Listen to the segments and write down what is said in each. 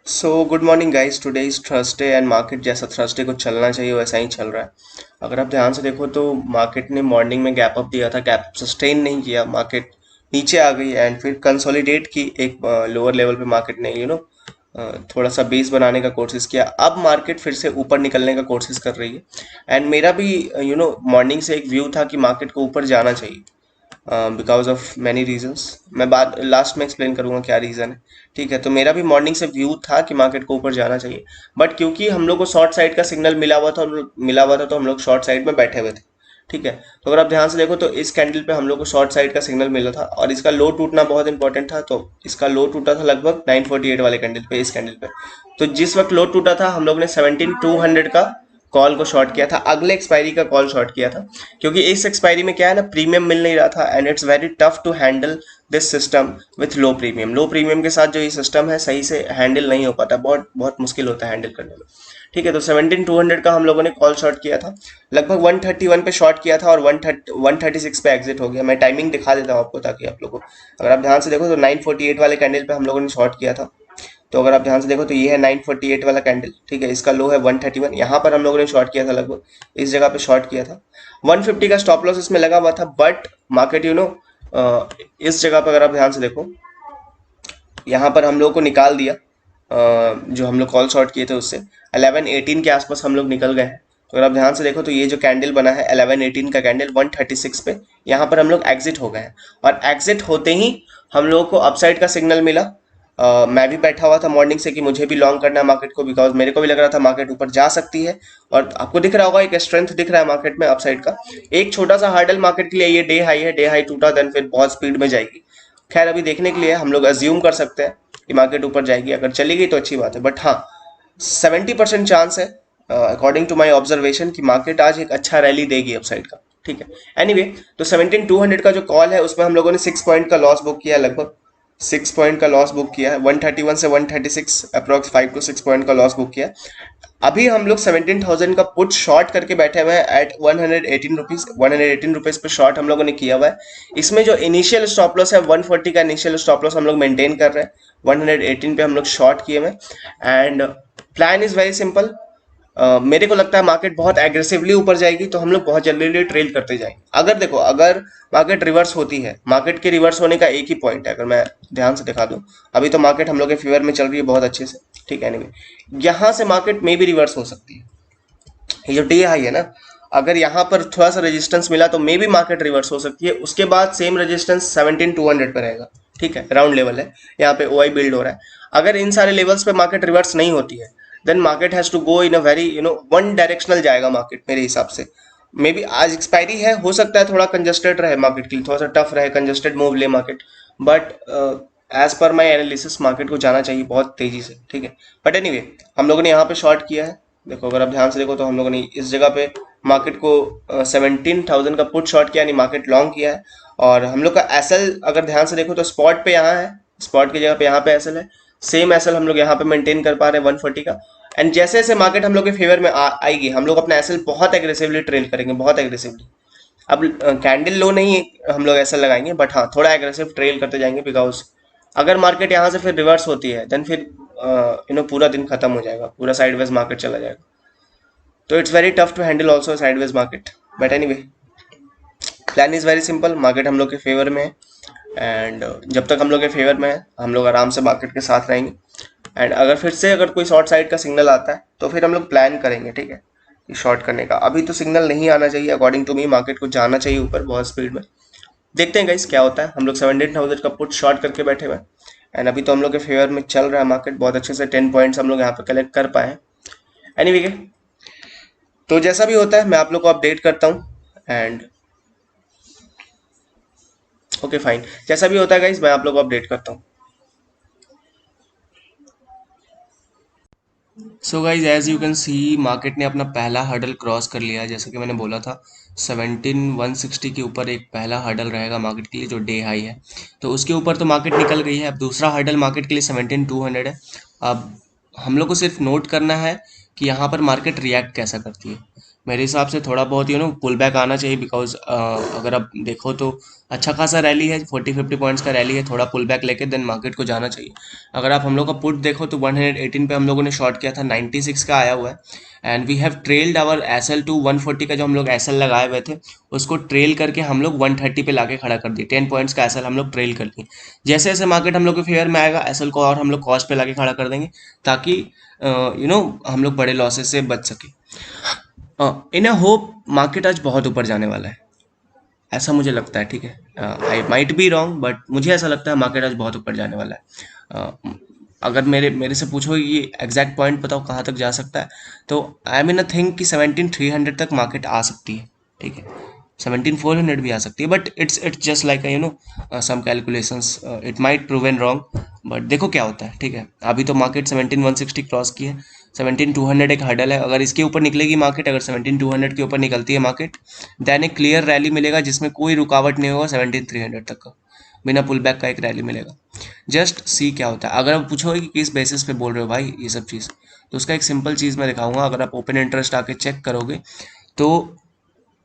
So good morning guys. Today is Thursday and market जैसा Thursday को चलना चाहिए वैसा ही चल रहा है। अगर आप ध्यान से देखो तो मार्केट ने मॉर्निंग में गैप अप दिया था, गैप सस्टेन नहीं किया, मार्केट नीचे आ गई एंड फिर कंसोलिडेट की एक लोअर लेवल पे मार्केट ने थोड़ा सा बेस बनाने का कोशिश किया। अब मार्केट फिर से ऊपर निकलने का कोशिश कर रही है एंड मेरा भी मॉर्निंग से एक व्यू था कि मार्केट को ऊपर जाना चाहिए बिकॉज ऑफ मैनी रीजंस। मैं बात लास्ट में एक्सप्लेन करूंगा क्या रीज़न है। ठीक है, तो मेरा भी मॉर्निंग से व्यू था कि मार्केट को ऊपर जाना चाहिए, बट क्योंकि हम लोग को शॉर्ट साइड का सिग्नल मिला हुआ था तो हम लोग शॉर्ट साइड में बैठे हुए थे। ठीक है, तो अगर आप ध्यान से देखो तो इस कैंडल पे हम लोग को शॉर्ट साइड का सिग्नल मिला था और इसका लो टूटना बहुत इंपॉर्टेंट था। तो इसका लो टूटा था लगभग 948 वाले कैंडल पे, इस कैंडल पे। तो जिस वक्त लो टूटा था हम लोग ने 17200 का कॉल को शॉर्ट किया था, अगले एक्सपायरी का कॉल शॉर्ट किया था, क्योंकि इस एक्सपायरी में क्या है ना, प्रीमियम मिल नहीं रहा था and it's very tough to handle this system with low premium के साथ जो ये सिस्टम है सही से हैंडल नहीं हो पाता, बहुत बहुत मुश्किल होता है हैंडल करने में। ठीक है, तो 17200 का हम लोगों ने कॉल शॉर्ट किया था, लगभग 131 पे शॉर्ट किया था और 136 पे एग्जिट हो गया। मैं टाइमिंग दिखा देता हूँ आपको ताकि आप लोगों को, अगर आप ध्यान से देखो तो 948 वाले कैंडल पे हम लोगों ने शॉर्ट किया था। तो अगर आप ध्यान से देखो तो ये है 948 वाला कैंडल। ठीक है, इसका लो है 131, यहाँ पर हम लोगों ने शॉर्ट किया था, लगभग इस जगह पे शॉर्ट किया था। 150 का स्टॉप लॉस इसमें लगा हुआ था, बट मार्केट इस जगह पर अगर आप ध्यान से देखो, यहाँ पर हम लोगों को निकाल दिया। जो हम लोग कॉल शॉर्ट किए थे उससे 1118 के आसपास हम लोग निकल गए हैं। तो अगर आप ध्यान से देखो तो ये जो कैंडल बना है 1118 का कैंडल 136 पे, यहाँ पर हम लोग एग्जिट हो गए हैं और एग्जिट होते ही हम लोगों को अपसाइड का सिग्नल मिला। मैं भी बैठा हुआ था मॉर्निंग से कि मुझे भी लॉन्ग करना है मार्केट को, बिकॉज मेरे को भी लग रहा था मार्केट ऊपर जा सकती है। और आपको दिख रहा होगा एक स्ट्रेंथ दिख रहा है मार्केट में अपसाइड का। एक छोटा सा हार्डल मार्केट के लिए ये डे हाई है, डे हाई टूटा देन फिर बहुत स्पीड में जाएगी। खैर अभी देखने के लिए हम लोग अज्यूम कर सकते हैं कि मार्केट ऊपर जाएगी, अगर चली गई तो अच्छी बात है, बट हाँ 70% चांस है अकॉर्डिंग टू माई ऑब्जर्वेशन कि मार्केट आज एक अच्छा रैली देगी अपसाइड का। ठीक है, एनीवे तो 17200 का जो कॉल है उसमें हम लोगों ने 6 पॉइंट का लॉस बुक किया, लगभग 6 पॉइंट का लॉस बुक किया है। 131 से 136 अप्रोक्स 5 to 6 पॉइंट का लॉस बुक किया है। अभी हम लोग 17,000 का पुट शॉर्ट करके बैठे हुए हैं एट 118 रुपीज, 118 रुपीज पे शॉर्ट हम लोगों ने किया हुआ है। इसमें जो इनिशियल स्टॉप लॉस है 140 का इनिशियल स्टॉप लॉस हम लोग मेंटेन कर रहे हैं, 118 पे हम लोग शॉर्ट किए हुए। And plan is very simple. मेरे को लगता है मार्केट बहुत एग्रेसिवली ऊपर जाएगी तो हम लोग बहुत जल्दी ट्रेल करते जाएंगे। अगर देखो, अगर मार्केट रिवर्स होती है, मार्केट के रिवर्स होने का एक ही पॉइंट है, अगर मैं ध्यान से दिखा दूं, अभी तो मार्केट हम लोग के फेवर में चल रही है बहुत अच्छे से। ठीक है, एनीवे यहाँ से मार्केट में भी रिवर्स हो सकती है। ये जो डे हाई है ना, अगर यहाँ पर थोड़ा सा रेजिस्टेंस मिला तो मे भी मार्केट रिवर्स हो सकती है, उसके बाद सेम रेजिस्टेंस 17200 पे रहेगा। ठीक है, राउंड लेवल है, यहाँ पे ओआई बिल्ड हो रहा है। अगर इन सारे लेवल्स पे मार्केट रिवर्स नहीं होती है then market has to go in a very one directional जाएगा मार्केट मेरे हिसाब से। मे बी आज एक्सपायरी है, हो सकता है थोड़ा कंजस्टेड रहे मार्केट के लिए, थोड़ा सा टफ रहे, कंजस्टेड मूव ले market, but as per my analysis market को जाना चाहिए बहुत तेजी से। ठीक है, बट एनीवे हम लोगों ने यहाँ पे शॉर्ट किया है। देखो अगर आप ध्यान से देखो तो हम लोगों ने इस जगह पे मार्केट को 17,000 का पुट शॉर्ट किया, यानी मार्केट लॉन्ग किया है। और हम लोग का एसएल अगर ध्यान से देखो तो स्पॉट पे यहाँ है, स्पॉट की जगह पे यहाँ पे एसएल है, सेम एसएल हम लोग यहाँ पे मेंटेन कर पा रहे हैं 140 का। एंड जैसे जैसे मार्केट हम लोग के फेवर में आएगी हम लोग अपना एसएल बहुत एग्रेसिवली ट्रेल करेंगे, बहुत एग्रेसिवली। अब कैंडल लो नहीं हम लोग ऐसा लगाएंगे, बट हाँ थोड़ा एग्रेसिव ट्रेल करते जाएंगे, बिकॉज अगर मार्केट यहाँ से फिर रिवर्स होती है देन फिर पूरा दिन खत्म हो जाएगा, पूरा साइडवेज मार्केट चला जाएगा। तो it's very tough to handle also sideways market, but anyway plan is very simple. Market हम लोग के फेवर में है एंड जब तक हम लोग के फेवर में है हम लोग आराम से मार्केट के साथ रहेंगे। एंड अगर फिर से अगर कोई शॉर्ट साइड का सिग्नल आता है तो फिर हम लोग प्लान करेंगे। ठीक है, शॉर्ट करने का अभी तो सिग्नल नहीं आना चाहिए अकॉर्डिंग टू मी, मार्केट को जाना चाहिए ऊपर बहुत स्पीड में। देखते हैं गाइस क्या होता है। हम लोग 17,000 का पुट शॉर्ट करके बैठे हुए हैं एंड अभी तो हम लोग के फेवर में चल रहा है मार्केट बहुत अच्छे से, 10 पॉइंट्स हम लोग यहाँ पे कलेक्ट कर पाए हैं। एनीवे तो जैसा भी होता है मैं आप लोग को अपडेट करता हूँ। एंड ओके फाइन, जैसा भी होता है गाइस मैं आप लोग को अपडेट करता हूँ। So guys as you can see market ने अपना पहला हर्डल क्रॉस कर लिया है, जैसा कि मैंने बोला था 17,160 के ऊपर एक पहला हर्डल रहेगा मार्केट के लिए जो डे हाई है। तो उसके ऊपर तो मार्केट निकल गई है, अब दूसरा हर्डल मार्केट के लिए 17,200 है। अब हम लोग को सिर्फ नोट करना है कि यहाँ पर मार्केट रिएक्ट कैसा करती है। मेरे हिसाब से थोड़ा बहुत पुल बैक आना चाहिए, बिकॉज अगर आप देखो तो अच्छा खासा रैली है, 40-50 पॉइंट्स का रैली है, थोड़ा पुल बैक लेके देन मार्केट को जाना चाहिए। अगर आप हम लोग का पुट देखो तो 118 पे हम लोगों ने शॉर्ट किया था, 96 का आया हुआ है, and we have trailed our S L to 140 का जो हम लोग एस एल लगाए हुए थे, उसको ट्रेल करके हम लोग 130 पे लाके खड़ा कर दिए, 10 पॉइंट्स का एस एल हम लोग ट्रेल कर लिए। जैसे जैसे मार्केट हम लोग के फेयर में आएगा एस एल को और हम लोग कॉस्ट पे लाके खड़ा कर देंगे, ताकि हम लोग बड़े लॉसेस से बच सके। इन अ होप मार्केट आज बहुत ऊपर जाने वाला है, ऐसा मुझे लगता है, ठीक है। I might be wrong, but मुझे ऐसा लगता है मार्केट आज बहुत ऊपर जाने वाला है। अगर मेरे मेरे से पूछो ये एग्जैक्ट पॉइंट बताओ कहाँ तक जा सकता है, तो आई मीन अ थिंक कि 17,300 तक मार्केट आ सकती है, ठीक है। 17,400 भी आ सकती है, but it's just like some calculations, it might proven wrong, but देखो क्या होता है, ठीक है। अभी तो मार्केट 17,160 क्रॉस की है, 17,200 एक हर्डल है, अगर इसके ऊपर निकलेगी मार्केट, अगर 17,200 के ऊपर निकलती है मार्केट, देन एक क्लियर रैली मिलेगा जिसमें कोई रुकावट नहीं होगा 17,300 तक का, बिना पुल बैक का एक रैली मिलेगा। जस्ट सी क्या होता है। अगर आप पूछोगे कि किस बेसिस पे बोल रहे हो भाई ये सब चीज़, तो उसका एक सिंपल चीज़ मैं दिखाऊंगा। अगर आप ओपन इंटरेस्ट आके चेक करोगे तो,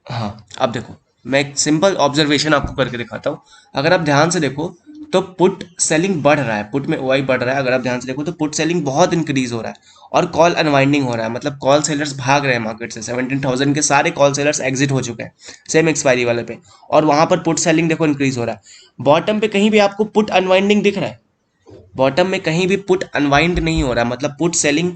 हाँ, अब देखो, मैं एक सिंपल ऑब्जर्वेशन आपको करके दिखाता हूँ। अगर आप ध्यान से देखो तो पुट सेलिंग बढ़ रहा है, पुट में ओआई बढ़ रहा है। अगर आप ध्यान से देखो तो पुट सेलिंग बहुत इंक्रीज हो रहा है और कॉल अनवाइंडिंग हो रहा है, मतलब कॉल सेलर्स भाग रहे हैं मार्केट से। 17,000 के सारे कॉल सेलर्स एग्जिट हो चुके हैं सेम एक्सपायरी वाले पे, और वहां पर पुट सेलिंग देखो इंक्रीज हो रहा है। बॉटम पे कहीं भी आपको पुट अनवाइंडिंग दिख रहा है? बॉटम में कहीं भी पुट अनवाइंड नहीं हो रहा, मतलब पुट सेलिंग,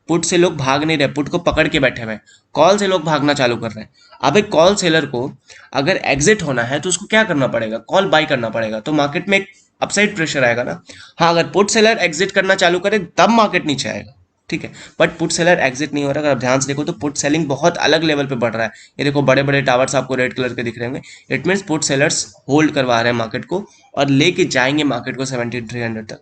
पुट से लोग भाग नहीं रहे, पुट को पकड़ के बैठे हुए हैं, कॉल से लोग भागना चालू कर रहे हैं। अब एक कॉल सेलर को अगर एग्जिट होना है तो उसको क्या करना पड़ेगा? कॉल बाई करना पड़ेगा, तो मार्केट में एक अपसाइड प्रेशर आएगा ना। हाँ, अगर पुट सेलर एग्जिट करना चालू करे तब मार्केट नीचे आएगा, ठीक है। बट पुट सेलर एग्जिट नहीं हो रहा। अगर आप ध्यान से देखो तो पुट सेलिंग बहुत अलग लेवल पे बढ़ रहा है। ये देखो बड़े बड़े टावर्स आपको रेड कलर के दिख रहे होंगे, it means put sellers hold करवा रहे हैं मार्केट को और लेके जाएंगे मार्केट को 17,300 तक।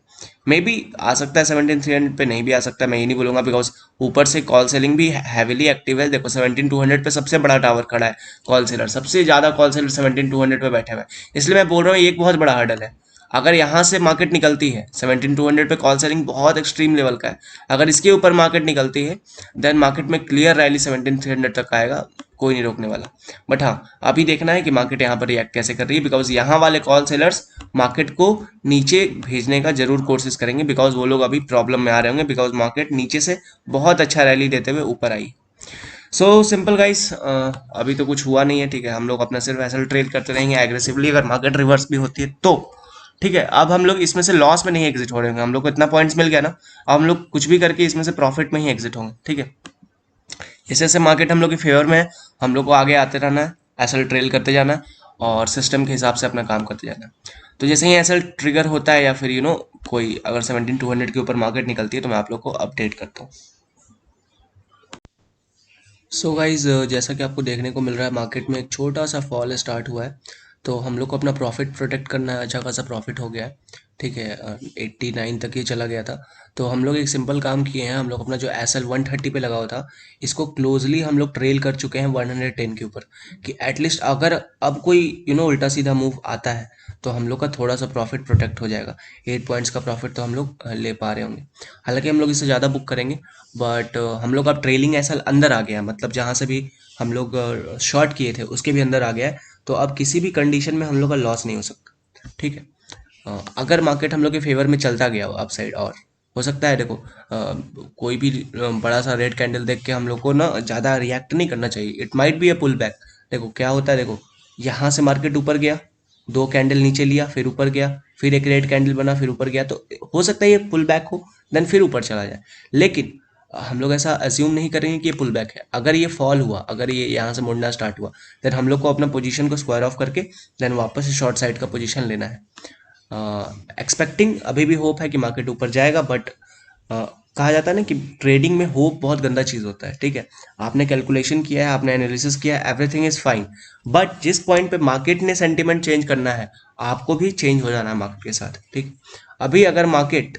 मे बी आ सकता है 17,300 पे, नहीं भी आ सकता है, मैं ये नहीं बोलूंगा, बिकॉज ऊपर से कॉल सेलिंग भी हैविली एक्टिव है। देखो 17,200 पे सबसे बड़ा टावर खड़ा है, कॉल सेलर सबसे ज़्यादा कॉल सेलर 17,200 पे बैठे हुए हैं, इसलिए मैं बोल रहा हूँ ये एक बहुत बड़ा हर्डल है। अगर यहाँ से मार्केट निकलती है, 17,200 पे कॉल सेलिंग बहुत एक्सट्रीम लेवल का है, अगर इसके ऊपर मार्केट निकलती है देन मार्केट में क्लियर रैली 17,300 तक आएगा, कोई नहीं रोकने वाला। बट हाँ, अभी देखना है कि मार्केट यहाँ पर रिएक्ट कैसे कर रही है, बिकॉज यहाँ वाले कॉल सेलर्स मार्केट को नीचे भेजने का जरूर कोशिश करेंगे, बिकॉज वो लोग अभी प्रॉब्लम में आ रहे होंगे, बिकॉज मार्केट नीचे से बहुत अच्छा रैली देते हुए ऊपर आई। सो सिंपल गाइस, अभी तो कुछ हुआ नहीं है, ठीक है। हम लोग अपना सिर्फ ऐसा ट्रेड करते रहेंगे एग्रेसिवली, अगर मार्केट रिवर्स भी होती है तो, ठीक है। अब हम लोग इसमें से लॉस में नहीं एग्जिट हो रहे होंगे, हम लोग को इतना पॉइंट्स मिल गया ना, अब हम लोग कुछ भी करके इसमें से प्रॉफिट में ही एग्जिट होंगे, ठीक है। जैसे जैसे मार्केट हम लोग के फेवर में है, हम लोग को आगे आते रहना है, एसएल ट्रेल करते जाना है और सिस्टम के हिसाब से अपना काम करते जाना है। तो जैसे ही एसएल ट्रिगर होता है या फिर कोई अगर 17,200 के ऊपर मार्केट निकलती है तो मैं आप लोग को अपडेट करता हूँ। सो गाइज, जैसा कि आपको देखने को मिल रहा है मार्केट में एक छोटा सा फॉल स्टार्ट हुआ है, तो हम लोग को अपना प्रॉफिट प्रोटेक्ट करना है। अच्छा खासा प्रॉफिट हो गया है, ठीक है। 89 तक ये चला गया था। तो हम लोग एक सिंपल काम किए हैं, हम लोग अपना जो एस एल 130 पे लगा हुआ था इसको क्लोजली हम लोग ट्रेल कर चुके हैं 110 के ऊपर, कि एटलीस्ट अगर अब कोई उल्टा सीधा मूव आता है तो हम लोग का थोड़ा सा प्रॉफिट प्रोटेक्ट हो जाएगा। 8 पॉइंट्स का प्रॉफिट तो हम लोग ले पा रहे होंगे। हालांकि हम लोग इससे ज़्यादा बुक करेंगे, बट हम लोग अब ट्रेलिंग ऐसा अंदर आ गया है, मतलब जहाँ से भी हम लोग शॉर्ट किए थे उसके भी अंदर आ गया है, तो अब किसी भी कंडीशन में हम लोग का लॉस नहीं हो सकता, ठीक है। अगर मार्केट हम लोग के फेवर में चलता गया अप साइड, और हो सकता है देखो कोई भी बड़ा सा रेड कैंडल देख के हम लोग को ना ज़्यादा रिएक्ट नहीं करना चाहिए, it might be a pull back. देखो क्या होता है, देखो यहाँ से मार्केट ऊपर गया, दो कैंडल नीचे लिया, फिर ऊपर गया, फिर एक रेड कैंडल बना, फिर ऊपर गया, तो हो सकता है ये पुल बैक हो, देन फिर ऊपर चला जाए। लेकिन हम लोग ऐसा अज्यूम नहीं करेंगे कि ये पुल बैक है। अगर ये फॉल हुआ, अगर ये यहाँ से मुड़ना स्टार्ट हुआ, देन हम लोग को अपना पोजीशन को स्क्वायर ऑफ करके देन वापस से शॉर्ट साइड का पोजीशन लेना है। एक्सपेक्टिंग अभी भी होप है कि मार्केट ऊपर जाएगा, बट कहा जाता है ना कि ट्रेडिंग में होप बहुत गंदा चीज़ होता है, ठीक है। आपने कैलकुलेशन किया है, आपने एनालिसिस किया है, एवरीथिंग इज फाइन, बट जिस पॉइंट पे मार्केट ने सेंटिमेंट चेंज करना है आपको भी चेंज हो जाना है मार्केट के साथ, ठीक। अभी अगर मार्केट,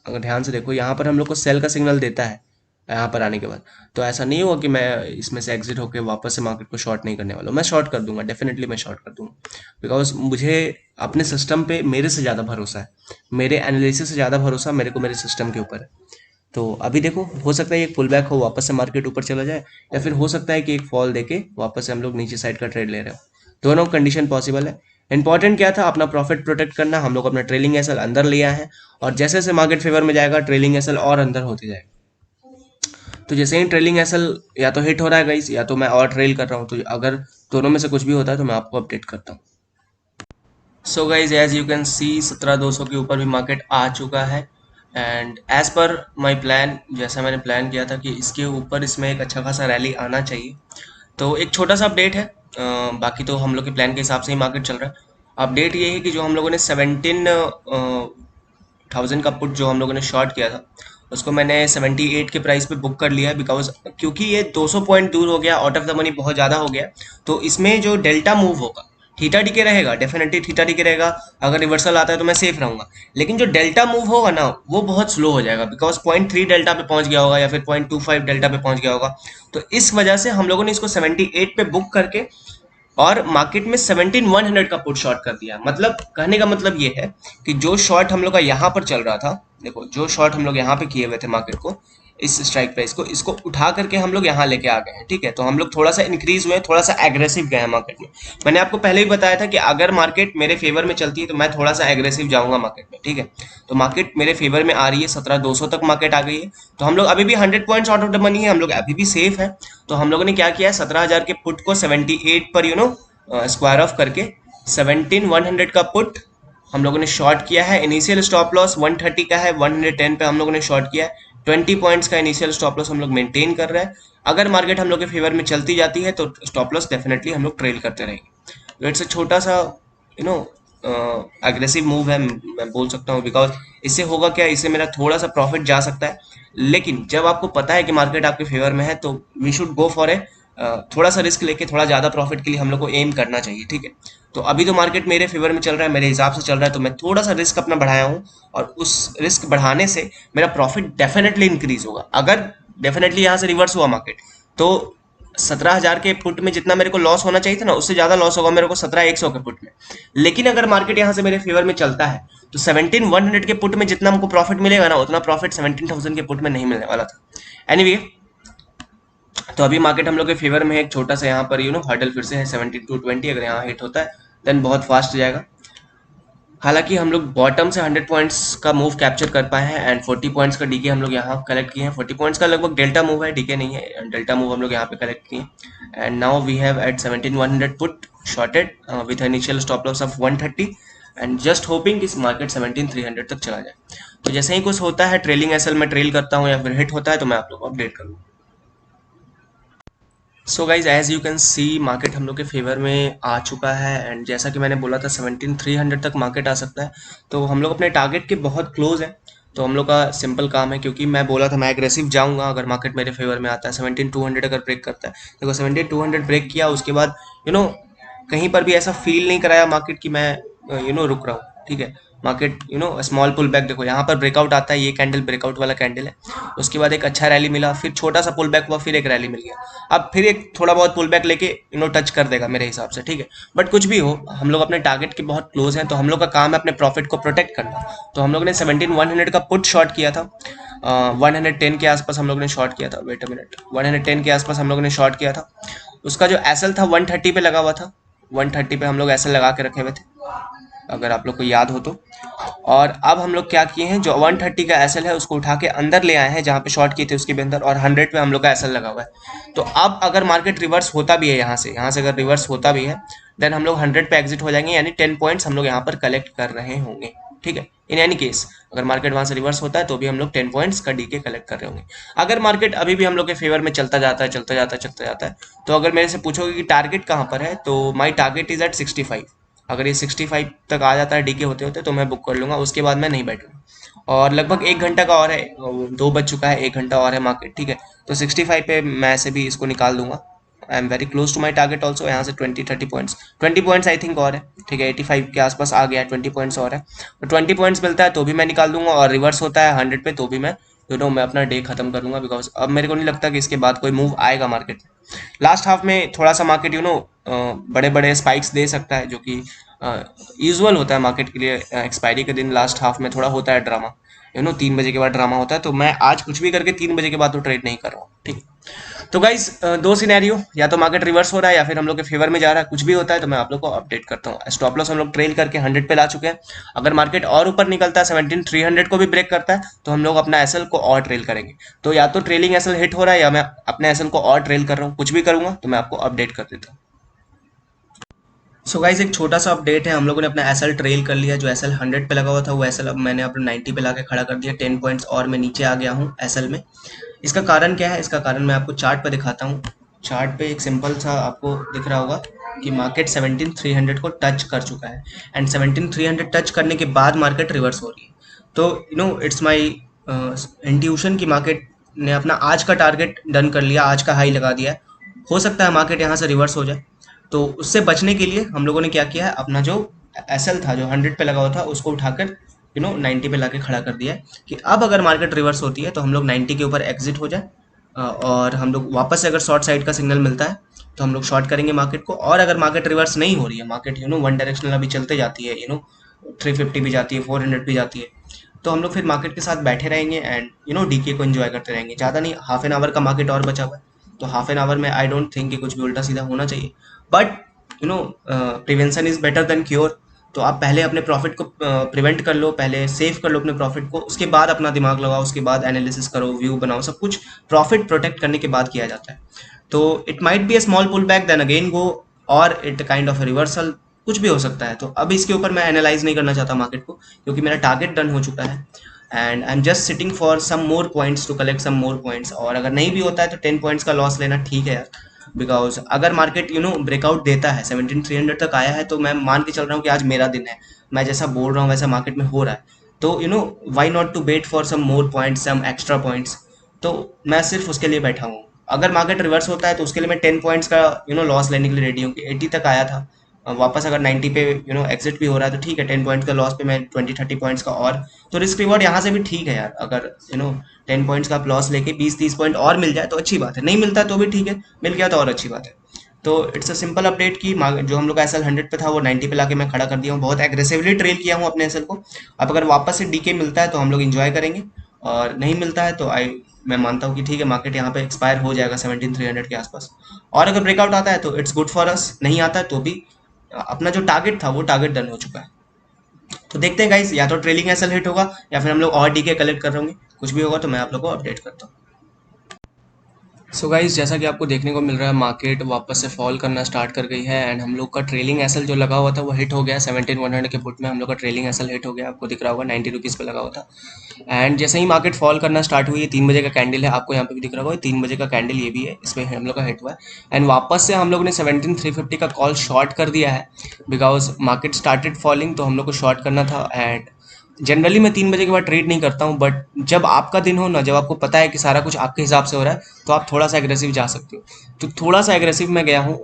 अगर ध्यान से देखो यहाँ पर हम लोग को सेल का सिग्नल देता है यहाँ पर आने के बाद, तो ऐसा नहीं होगा कि मैं इसमें से एग्जिट होकर वापस से मार्केट को शॉर्ट नहीं करने वाला हूँ। मैं शॉर्ट कर दूंगा, डेफिनेटली मैं शॉर्ट कर दूंगा, बिकॉज मुझे अपने सिस्टम पे मेरे से ज़्यादा भरोसा है, मेरे एनालिसिस से ज़्यादा भरोसा मेरे को मेरे सिस्टम के ऊपर है, तो अभी देखो, हो सकता है एक पुल बैक हो, वापस से मार्केट ऊपर चला जाए, या फिर हो सकता है कि एक फॉल देके वापस से हम लोग नीचे साइड का ट्रेड ले रहे हो। दोनों कंडीशन पॉसिबल है। इंपॉर्टेंट क्या था, अपना प्रॉफिट प्रोटेक्ट करना। हम लोग अपना ट्रेलिंग एसएल अंदर लिया है, और जैसे जैसे मार्केट फेवर में जाएगा ट्रेलिंग एसएल और अंदर होती जाएगा। तो जैसे ही ट्रेलिंग एसएल या तो हिट हो रहा है गाइस, या तो मैं और ट्रेल कर रहा हूँ, तो अगर दोनों में से कुछ भी होता है तो मैं आपको अपडेट करता हूँ। So guys, as you can see 17,200 के ऊपर भी मार्केट आ चुका है। And as per my plan, जैसा मैंने प्लान किया था कि इसके ऊपर इसमें एक अच्छा खासा रैली आना चाहिए। तो एक छोटा सा अपडेट है, बाकी तो हम लोग के प्लान के हिसाब से ही मार्केट चल रहा है। अपडेट ये है कि जो हम लोगों ने 17,000 का पुट जो हम लोगों ने शॉर्ट किया था, उसको मैंने 78 के प्राइस पे बुक कर लिया है, बिकॉज क्योंकि ये 200 पॉइंट दूर हो गया, आउट ऑफ द मनी बहुत ज़्यादा हो गया। तो इसमें जो डेल्टा मूव होगा, थीटा डी के रहेगा, डेफिनेटली थीटा डी के रहेगा। अगर रिवर्सल आता है तो मैं सेफ रहूंगा, लेकिन जो डेल्टा मूव होगा ना, वो बहुत स्लो हो जाएगा, बिकॉज 0.3 डेल्टा पे पहुंच गया होगा या फिर 0.25 डेल्टा पे पहुंच गया होगा। तो इस वजह से हम लोगों ने इसको 78 पे बुक करके और मार्केट में 17,100 का पुट शॉर्ट कर दिया। मतलब कहने का मतलब ये है कि जो शॉर्ट हम लोग का यहाँ पर चल रहा था, देखो जो शॉर्ट हम लोग यहाँ पे किए हुए थे मार्केट को, इस स्ट्राइक प्राइस को, इसको उठा करके हम लोग यहाँ लेके आ गए हैं। ठीक है, तो हम लोग थोड़ा सा इंक्रीज हुए, थोड़ा सा एग्रेसिव गए हैं मार्केट में। मैंने आपको पहले ही बताया था कि अगर मार्केट मेरे फेवर में चलती है तो मैं थोड़ा सा एग्रेसिव जाऊंगा मार्केट में। ठीक है, तो मार्केट मेरे फेवर में आ रही है, 17,200 तक मार्केट आ गई है। तो हम लोग अभी भी 100 points out of the money है, हम लोग अभी भी सेफ है। तो हम लोगों ने क्या किया है, 17,000 के पुट को 78 पर स्क्वायर ऑफ करके 17,100 का पुट हम लोगों ने शॉर्ट किया है। इनिशियल स्टॉप लॉस 130 का है, 110 पे हम लोगों ने शॉर्ट किया है। 20 पॉइंट्स का इनिशियल स्टॉप लॉस हम लोग मेंटेन कर रहे हैं। अगर मार्केट हम लोग के फेवर में चलती जाती है तो स्टॉप लॉस डेफिनेटली हम लोग ट्रेल करते रहेंगे। तो इट्स अ छोटा सा यू नो एग्रेसिव मूव है, मैं बोल सकता हूँ, बिकॉज इससे होगा क्या, इससे मेरा थोड़ा सा प्रॉफिट जा सकता है। लेकिन जब आपको पता है कि मार्केट आपके फेवर में है तो we should go for a थोड़ा सा रिस्क लेके थोड़ा ज़्यादा प्रॉफिट के लिए हम लोग को एम करना चाहिए। ठीक है, तो अभी तो मार्केट मेरे फेवर में चल रहा है, मेरे हिसाब से चल रहा है, तो मैं थोड़ा सा रिस्क अपना बढ़ाया हूँ, और उस रिस्क बढ़ाने से मेरा प्रॉफिट डेफिनेटली इंक्रीज होगा। अगर डेफिनेटली यहाँ से रिवर्स हुआ मार्केट, तो 17,000 के पुट में जितना मेरे को लॉस होना चाहिए था ना, उससे ज़्यादा लॉस होगा मेरे को 17,100 के पुट में। लेकिन अगर मार्केट यहाँ से मेरे फेवर में चलता है तो 17,100 के पुट में जितना हमको प्रॉफिट मिलेगा ना, उतना प्रॉफिट 17,000 के पुट में नहीं मिलने वाला था। एनीवे, तो अभी मार्केट हम लोग के फेवर में है। एक छोटा सा यहाँ पर हर्डल फिर से है 7220, अगर यहाँ हिट होता है देन बहुत फास्ट जाएगा। हालांकि हम लोग बॉटम से 100 पॉइंट्स का मूव कैप्चर कर पाए हैं, एंड 40 पॉइंट्स का डीके हम लोग यहाँ कलेक्ट किए हैं। 40 पॉइंट्स का लगभग डेल्टा मूव है, डीके नहीं है, डेल्टा मूव हम लोग यहाँ पे कलेक्ट किए। And now we have at 17,100 put shorted with initial stop loss of 130, and just hoping कि मार्केट 17,300 तक चला जाए। तो जैसे ही कुछ होता है, ट्रेलिंग एसएल में ट्रेल करता हूँ या फिर हिट होता है, तो मैं आप लोग को अपडेट करूँगा। So guys, as you can see market हम लोग के फेवर में आ चुका है, एंड जैसा कि मैंने बोला था 17,300 तक मार्केट आ सकता है। तो हम लोग अपने टारगेट के बहुत क्लोज है। तो हम लोग का सिंपल काम है, क्योंकि मैं बोला था मैं एग्रेसिव जाऊंगा अगर मार्केट मेरे फेवर में आता है। 17,200 अगर ब्रेक करता है, देखो 17,200 ब्रेक किया, उसके बाद यू नो कहीं पर भी ऐसा फील नहीं कराया मार्केट कि मैं रुक रहा हूँ। ठीक है, मार्केट स्मॉल पुल बैक, देखो यहाँ पर ब्रेकआउट आता है, ये कैंडल ब्रेकआउट वाला कैंडल है। उसके बाद एक अच्छा रैली मिला, फिर छोटा सा पुल बैक हुआ, फिर एक रैली मिल गया। अब फिर एक थोड़ा बहुत पुल बैक लेके टच कर देगा मेरे हिसाब से। ठीक है, बट कुछ भी हो, हम लोग अपने टारगेट के बहुत क्लोज हैं, तो हम लोग का काम है अपने प्रॉफिट को प्रोटेक्ट करना। तो हम लोग ने 17,100 का पुट शॉर्ट किया था, 110 के आसपास हम लोग ने शॉर्ट किया था। वेट अ मिनट, 110 के आसपास हम लोग ने शॉर्ट किया था। उसका जो एसएल था 130 पे लगा हुआ था, 130 पे हम लोग एसएल लगा के रखे हुए थे, अगर आप लोग को याद हो तो। और अब हम लोग क्या किए हैं, जो 130 का एसएल है उसको उठा के अंदर ले आए हैं, जहाँ पे शॉर्ट किए थे उसके भी अंदर, और 100 पे हम लोग का एसएल लगा हुआ है। तो अब अगर मार्केट रिवर्स होता भी है, यहाँ से अगर रिवर्स होता भी है, देन हम लोग 100 पे एग्जिट हो जाएंगे, यानी 10 पॉइंट्स हम लोग यहाँ पर कलेक्ट कर रहे होंगे। ठीक है, इन एनी केस अगर मार्केट वहां से रिवर्स होता है तो भी हम लोग 10 पॉइंट्स का डीके कलेक्ट कर रहे होंगे। अगर मार्केट अभी भी हम लोग के फेवर में चलता जाता है, चलता जाता है, चलता जाता है, तो अगर मेरे से पूछोगे कि टारगेट कहाँ पर है, तो माई टारगेट इज एट 65। अगर ये 65 तक आ जाता है डीके होते होते, तो मैं बुक कर लूंगा, उसके बाद मैं नहीं बैठूंगा। और लगभग 1 घंटा का और है, 2 बज चुका है, 1 घंटा और है मार्केट। ठीक है, तो 65 पे मैं ऐसे भी इसको निकाल दूंगा। I am very close to my target also. यहाँ से 20-30 पॉइंट्स, 20 पॉइंट्स आई थिंक और है। ठीक है, 85 के आसपास आ गया है, 20 पॉइंट्स और है। तो 20 पॉइंट्स मिलता है तो भी मैं निकाल दूंगा, और रिवर्स होता है 100 पे तो भी मैं मैं अपना डे खत्म कर लूंगा, बिकॉज अब मेरे को नहीं लगता कि इसके बाद कोई मूव आएगा मार्केट में। लास्ट हाफ में थोड़ा सा मार्केट बड़े बड़े स्पाइक्स दे सकता है, जो कि यूजुअल होता है मार्केट के लिए। एक्सपायरी के दिन लास्ट हाफ में थोड़ा होता है ड्रामा, 3 बजे के बाद ड्रामा होता है, तो मैं आज कुछ भी करके 3 बजे के बाद तो ट्रेड नहीं कर रहा हूँ, ठीक। तो गाइस दो सिनेरियो, या तो मार्केट रिवर्स हो रहा है या फिर हम लोग के फेवर में जा रहा है, कुछ भी होता है तो मैं आप लोग को अपडेट करता हूँ। स्टॉप लॉस हम लोग ट्रेल करके 100 पे ला चुके हैं। अगर मार्केट और ऊपर निकलता है 17,300 को भी ब्रेक करता है तो हम लोग अपना एसएल को और ट्रेल करेंगे। तो या तो ट्रेलिंग एसएल हिट हो रहा है या मैं अपने एसएल को और ट्रेल कर रहा हूँ, कुछ भी करूंगा तो मैं आपको अपडेट कर देता हूँ। सो गाइस एक छोटा सा अपडेट है, हम लोगों ने अपना एसएल ट्रेल कर लिया। जो एसएल 100 पे लगा हुआ था वो एसएल अब मैंने अपने 90 पे लाके खड़ा कर दिया। 10 पॉइंट्स और मैं नीचे आ गया हूँ एसएल में। इसका कारण क्या है? इसका कारण मैं आपको चार्ट पे दिखाता हूँ। चार्ट पे एक सिंपल सा आपको दिख रहा होगा कि मार्केट 17,300 को टच कर चुका है, एंड 17,300 टच करने के बाद मार्केट रिवर्स हो रही है। तो इट्स माई इंट्यूशन कि मार्केट ने अपना आज का टारगेट डन कर लिया, आज का हाई लगा दिया है। हो सकता है मार्केट यहाँ से रिवर्स हो जाए। तो उससे बचने के लिए हम लोगों ने क्या किया है, अपना जो एसएल था जो 100 पे लगा हुआ था उसको उठाकर 90 पे लाके खड़ा कर दिया है कि अब अगर मार्केट रिवर्स होती है तो हम लोग 90 के ऊपर एग्जिट हो जाए, और हम लोग वापस से अगर शॉर्ट साइड का सिग्नल मिलता है तो हम लोग शॉर्ट करेंगे मार्केट को। और अगर मार्केट रिवर्स नहीं हो रही है, मार्केट वन डायरेक्शनल अभी चलते जाती है, 350 भी जाती है, 400 भी जाती है, तो हम लोग फिर मार्केट के साथ बैठे रहेंगे एंड डीके को एंजॉय करते रहेंगे। ज़्यादा नहीं, हाफ एन आवर का मार्केट और बचा हुआ है, तो हाफ एन आवर में आई डोंट थिंक कि कुछ भी उल्टा सीधा होना चाहिए। But prevention is better than cure. तो आप पहले अपने प्रॉफिट को प्रिवेंट कर लो, पहले सेव कर लो अपने प्रॉफिट को, उसके बाद अपना दिमाग लगाओ, उसके बाद एनालिसिस करो, व्यू बनाओ, सब कुछ प्रॉफिट प्रोटेक्ट करने के बाद किया जाता है। तो it might be a small pull back then again go, और इट काइंड ऑफ रिवर्सल, कुछ भी हो सकता है। तो अब इसके ऊपर मैं एनालाइज नहीं करना चाहता मार्केट को, क्योंकि मेरा टारगेट डन हो चुका है and I am just sitting for some more points to collect some more points. और अगर नहीं भी होता है तो 10 पॉइंट्स का लॉस लेना ठीक है यार, बिकॉज अगर मार्केट ब्रेकआउट देता है 17,300 तक आया है, तो मैं मान के चल रहा हूँ कि आज मेरा दिन है। मैं जैसा बोल रहा हूँ वैसा मार्केट में हो रहा है, तो why not to wait for some more points, some extra points. तो मैं सिर्फ उसके लिए बैठा हूँ। अगर मार्केट रिवर्स होता है तो उसके लिए मैं 10 पॉइंट्स का लॉस लेने के लिए रेडी हूँ कि 80 तक आया था, वापस अगर 90 पे एग्जिट भी हो रहा है तो ठीक है, 10 पॉइंट का लॉस पे मैं 20-30 पॉइंट्स का और, तो रिस्क रिवॉर्ड यहाँ से भी ठीक है यार। अगर 10 पॉइंट्स का आप लॉस लेके 20-30 पॉइंट और मिल जाए तो अच्छी बात है, नहीं मिलता है तो भी ठीक है, मिल गया तो और अच्छी बात है। तो इट्स अ सिंपल अपडेट कि जो हम लोग का एसएल 100 पे था वो 90 पे लाके मैं खड़ा कर दिया हूँ। बहुत एग्रेसिवली ट्रेल किया हूँ अपने एसएल को। अब अगर वापस से डीके मिलता है तो हम लोग इंजॉय करेंगे, और नहीं मिलता है तो मैं मानता हूँ कि ठीक है, मार्केट यहाँ पे एक्सपायर हो जाएगा 17,300 के आसपास। और अगर ब्रेकआउट आता है तो इट्स गुड फॉर अस, नहीं आता है तो भी अपना जो टारगेट था वो टारगेट डन हो चुका है। तो देखते हैं गाइस, या तो ट्रेलिंग एसएल हिट होगा या फिर हम लोग और डीके कलेक्ट कर रहे होंगे। कुछ भी होगा तो मैं आप लोग को अपडेट करता हूँ। सो गाइस जैसा कि आपको देखने को मिल रहा है, मार्केट वापस से फॉल करना स्टार्ट कर गई है एंड हम लोग का ट्रेलिंग एसएल जो लगा हुआ था वो हिट हो गया। 17,100 के पुट में हम लोग का ट्रेलिंग एसएल हिट हो गया, आपको दिख रहा होगा 90 रुपीज़ पे लगा हुआ था। एंड जैसे ही मार्केट फॉल करना स्टार्ट हुई, 3 बजे का कैंडल है, आपको यहाँ पे भी दिख रहा होगा 3 बजे का कैंडल ये भी है, इसमें हम लोग का हिट हुआ है। एंड वापस से हम लोग ने 17,350 का कॉल शॉर्ट कर दिया है, बिकॉज मार्केट स्टार्टेड फॉलिंग, तो हम लोग को शॉर्ट करना था। एंड जनरली मैं 3 बजे के बाद ट्रेड नहीं करता हूँ, बट जब आपका दिन हो ना, जब आपको पता है कि सारा कुछ आपके हिसाब से हो रहा है, तो आप थोड़ा सा एग्रेसिव जा सकते हो। तो थोड़ा सा एग्रेसिव मैं गया हूँ,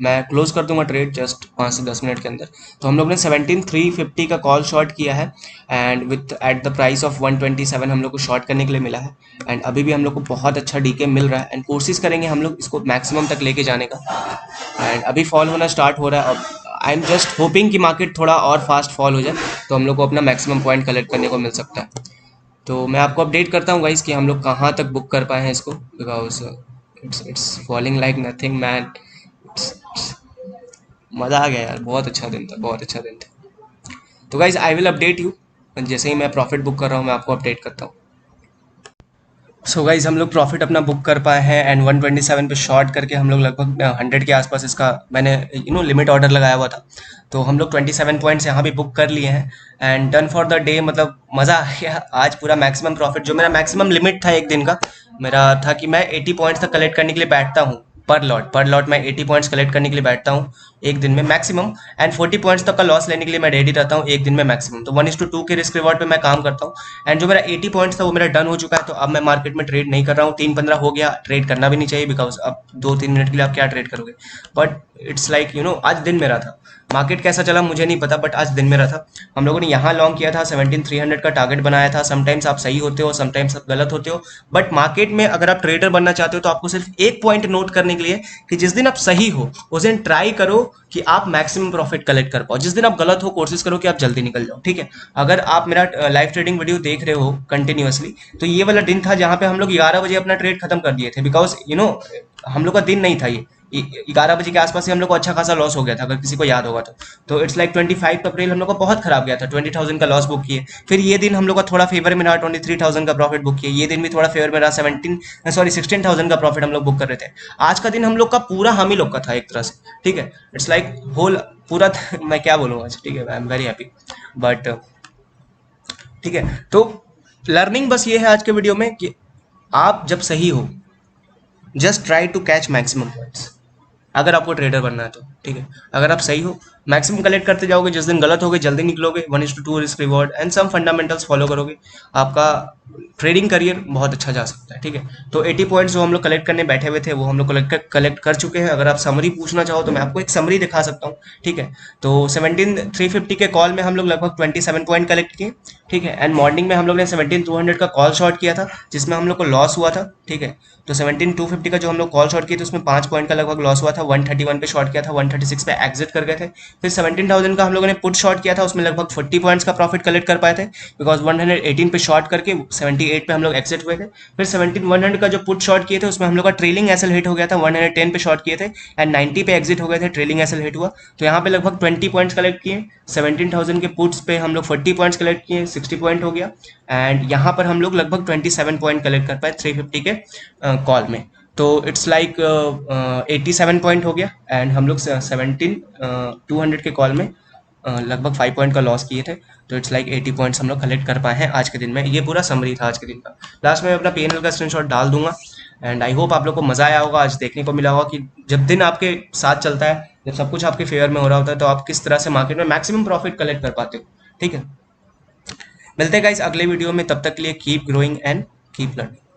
मैं क्लोज कर दूंगा ट्रेड जस्ट 5 से 10 मिनट के अंदर। तो हम लोग ने 17,350 का कॉल शॉर्ट किया है and with at the price of 127 हम लोग को शॉर्ट करने के लिए मिला है। एंड अभी भी हम लोग को बहुत अच्छा डीके मिल रहा है एंड कोशिश करेंगे हम लोग इसको मैक्सिमम तक लेके जाने का। एंड अभी फॉल होना स्टार्ट हो रहा है, अब आई एम जस्ट होपिंग कि मार्केट थोड़ा और फास्ट फॉल हो जाए तो हम लोग को अपना मैक्सिमम पॉइंट कलेक्ट करने को मिल सकता है। तो मैं आपको अपडेट करता हूँ गाइस कि हम लोग कहाँ तक बुक कर पाए हैं इसको, because it's falling like nothing man. मज़ा आ गया यार, बहुत अच्छा दिन था, बहुत अच्छा दिन था। तो guys I will update you, जैसे ही मैं प्रॉफिट बुक कर रहा हूँ मैं आपको अपडेट करता हूँ। सो गाइज हम लोग प्रॉफिट अपना बुक कर पाए हैं एंड 127 पे शॉर्ट करके हम लोग लगभग 100 के आसपास इसका मैंने लिमिट ऑर्डर लगाया हुआ था, तो हम लोग 27 पॉइंट्स यहाँ भी बुक कर लिए हैं and done for the day. मतलब मज़ा आ गया आज, पूरा मैक्सिमम प्रॉफिट, जो मेरा मैक्सिमम लिमिट था एक दिन का, मेरा था कि मैं 80 पॉइंट्स तक कलेक्ट करने के लिए बैठता हूँ। पर लॉट मैं 80 पॉइंट्स कलेक्ट करने के लिए बैठता हूँ एक दिन में मैक्सिमम, एंड 40 पॉइंट्स तक का लॉस लेने के लिए मैं रेडी रहता हूँ एक दिन में मैक्सिमम। तो 1:2 के रिस्क रिवॉर्ड पे मैं काम करता हूँ एंड जो मेरा 80 पॉइंट्स था वो मेरा डन हो चुका है। तो अब मैं मार्केट में ट्रेड नहीं कर रहा हूँ, 3:15 हो गया, ट्रेड करना भी नहीं चाहिए, बिकॉज अब 2-3 मिनट के लिए आप क्या ट्रेड करोगे। बट इट्स लाइक आज दिन मेरा था, मार्केट कैसा चला मुझे नहीं पता, बट आज दिन में रहा था। हम लोगों ने यहाँ लॉन्ग किया था, 17300 का टारगेट बनाया था। समटाइम्स आप सही होते हो, समटाइम्स आप गलत होते हो, बट मार्केट में अगर आप ट्रेडर बनना चाहते हो तो आपको सिर्फ एक पॉइंट नोट करने के लिए कि जिस दिन आप सही हो उस दिन ट्राई करो कि आप मैक्सिमम प्रॉफिट कलेक्ट कर पाओ। जिस दिन आप गलत हो कोशिश करो कि आप जल्दी निकल जाओ, ठीक है। अगर आप मेरा लाइव ट्रेडिंग वीडियो देख रहे हो कंटिन्यूअसली, तो ये वाला दिन था जहां पे हम लोग 11 बजे अपना ट्रेड खत्म कर दिए थे, बिकॉज हम लोग का दिन नहीं था ये। 11 बजे के आसपास ही हम लोग को अच्छा खासा लॉस हो गया था, अगर किसी को याद होगा तो इट्स लाइक 25 अप्रैल हम लोग का बहुत खराब गया था, 20,000 का लॉस बुक किए। फिर ये दिन हम लोग का थोड़ा फेवर में रहा, 23,000 का प्रॉफिट बुक किए। ये दिन भी थोड़ा फेवर में रहा, 16,000 का प्रॉफिट हम लोग बुक कर रहे थे। आज का दिन हम लोग का पूरा हम ही लोग का था एक तरह से, ठीक है। इट्स लाइक होल पूरा मैं क्या बोलूँ आज, ठीक है, आई एम वेरी हैप्पी। बट ठीक है, तो लर्निंग बस ये है आज के वीडियो में कि आप जब सही हो just try to catch maximum points, अगर आपको ट्रेडर बनना है तो, ठीक है। अगर आप सही हो मैक्सिमम कलेक्ट करते जाओगे, जिस दिन गलत होगे जल्दी निकलोगे, 1:2 risk reward and some fundamentals follow करोगे, आपका ट्रेडिंग करियर बहुत अच्छा जा सकता है, ठीक है। तो 80 पॉइंट्स जो हम लोग कलेक्ट करने बैठे हुए थे वो हम लोग कलेक्ट कर चुके हैं। अगर आप समरी पूछना चाहो तो मैं आपको एक समरी दिखा सकता हूँ, ठीक है। तो 17,350 के कॉल में हम लोग लगभग 27 पॉइंट कलेक्ट किए, ठीक है। एंड मॉर्निंग में हम लोग ने 17,200 का कॉल शॉर्ट किया था जिसमें हम लोग को लॉस हुआ था, ठीक है। तो 17,250 का जो हम लोग कॉल शॉर्ट किए थे उसमें 5 पॉइंट का लगभग लॉस हुआ था। 131 पे शॉर्ट किया था, 136 पे एग्जिट कर गए थे। फिर 17,000 का हम लोगों ने पुट शॉर्ट किया था, उसमें लगभग 40 पॉइंट्स का प्रॉफिट कलेक्ट कर पाए थे, बिकॉज 118 पे शॉर्ट करके 78 पे हम लोग एग्जिट हुए थे। फिर 17,100 का जो पुट शॉर्ट किए थे उसमें हम लोग का ट्रेलिंग एसएल हिट हो गया था, 110 पे शॉर्ट किए थे एंड 90 पे एग्जिट हो गए थे, ट्रेलिंग एसएल हिट हुआ। तो यहाँ पे लगभग 20 पॉइंट्स कलेक्ट किए। 17,000 के पुट्स पे हम लोग 40 पॉइंट्स कलेक्ट किए, 60 पॉइंट हो गया। एंड यहाँ पर हम लोग लगभग 27 पॉइंट कलेक्ट कर पाए 350 के कॉल में। तो इट्स लाइक 87 पॉइंट हो गया। एंड हम लोग 17,200 के कॉल में लगभग 5 पॉइंट का लॉस किए थे। तो इट्स लाइक 80 पॉइंट्स हम लोग कलेक्ट कर पाए हैं आज के दिन में। ये पूरा समरी था आज के दिन का। लास्ट में मैं अपना पीएनएल का स्क्रीनशॉट डाल दूंगा। एंड आई होप आप लोग को मजा आया होगा, आज देखने को मिला होगा कि जब दिन आपके साथ चलता है, जब सब कुछ आपके फेवर में हो रहा होता है, तो आप किस तरह से मार्केट में मैक्सिमम प्रॉफिट कलेक्ट कर पाते हो, ठीक है। मिलते हैं गाइस अगले वीडियो में, तब तक के लिए keep growing and keep learning.